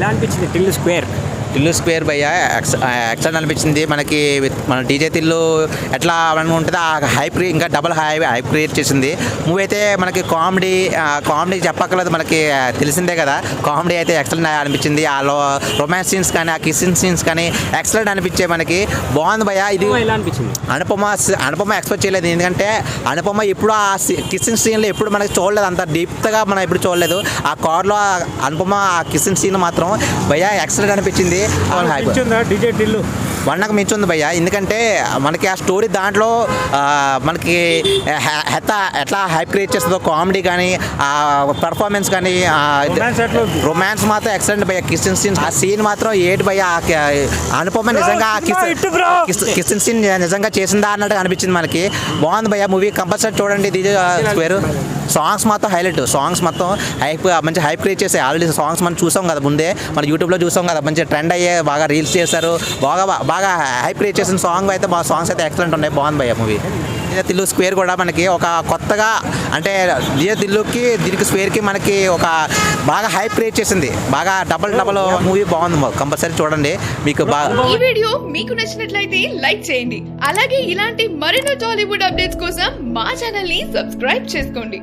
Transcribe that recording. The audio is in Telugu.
ఎలా అనిపించింది టిల్లు స్క్వేర్ భయ్య ఎక్సలెంట్ అనిపించింది మనకి. మన డీజే తిల్లు ఎట్లా ఉంటుంది ఆ హైప్ ఇంకా డబల్ హైప్ క్రియేట్ చేసింది. మూవీ అయితే మనకి కామెడీ చెప్పక్కర్లేదు, మనకి తెలిసిందే కదా. కామెడీ అయితే ఎక్సలెంట్ అనిపించింది. ఆ రొమాన్స్ సీన్స్ కానీ ఆ కిస్సింగ్ సీన్స్ కానీ ఎక్సలెంట్ అనిపించాయి మనకి. బాగుంది భయ్య. ఇది ఎలా అనిపించింది? అనుపమ ఎక్స్పెక్ట్ చేయలేదు, ఎందుకంటే అనుపమ ఇప్పుడు ఆ కిస్సింగ్ సీన్లో ఎప్పుడు మనకి చూడలేదు, అంత డీప్గా మనం ఎప్పుడు చూడలేదు. ఆ కార్లో అనుపమ ఆ కిస్సింగ్ సీన్ మాత్రం భయ్య ఎక్సలెంట్ అనిపించింది. డీజే టిల్లు వన్నకు మించుంది భయ్య, ఎందుకంటే మనకి ఆ స్టోరీ దాంట్లో మనకి ఎట్లా హైప్ క్రియేట్ చేస్తుందో, కామెడీ కానీ ఆ పర్ఫార్మెన్స్ కానీ రొమాన్స్ మాత్రం ఎక్సలెంట్ భయ్య. కిస్సింగ్ సీన్ ఆ సీన్ మాత్రం ఏటి భయ్య. అనుపమ నిజంగా కిస్సింగ్ సీన్ నిజంగా చేసిందా అన్నట్టు అనిపించింది మనకి. బాగుంది భయ్య మూవీ, కంపల్సరీ చూడండి డీజే స్క్వేర్. సాంగ్స్ మాత్రం హైలైట్, సాంగ్స్ మొత్తం మంచి హైప్ క్రియేట్ చేసాయి. ఆల్రెడీ సాంగ్స్ మనం చూసాం కదా, ముందే మన యూట్యూబ్లో చూసాం కదా, మంచి ట్రెండ్ అయ్యే, బాగా రీల్స్ చేశారు, బాగా హైప్ క్రియేట్ చేసిన సాంగ్స్ అయితే ఎక్సలెంట్ ఉన్నాయి. బాగుంది భయ్య మూవీ. తిల్లు స్క్వేర్ కూడా మనకి ఒక కొత్తగా, అంటే తిల్లుకి దీనికి స్క్వేర్కి మనకి ఒక బాగా హైప్ క్రియేట్ చేసింది. బాగా డబల్ మూవీ బాగుంది, కంపల్సరీ చూడండి. మీకు ఈ వీడియో మీకు నచ్చినట్లయితే లైక్ చేయండి. అలాగే ఇలాంటి మరెన్నో టాలీవుడ్ అప్డేట్స్ కోసం మా ఛానల్ ని సబ్స్క్రైబ్ చేసుకోండి.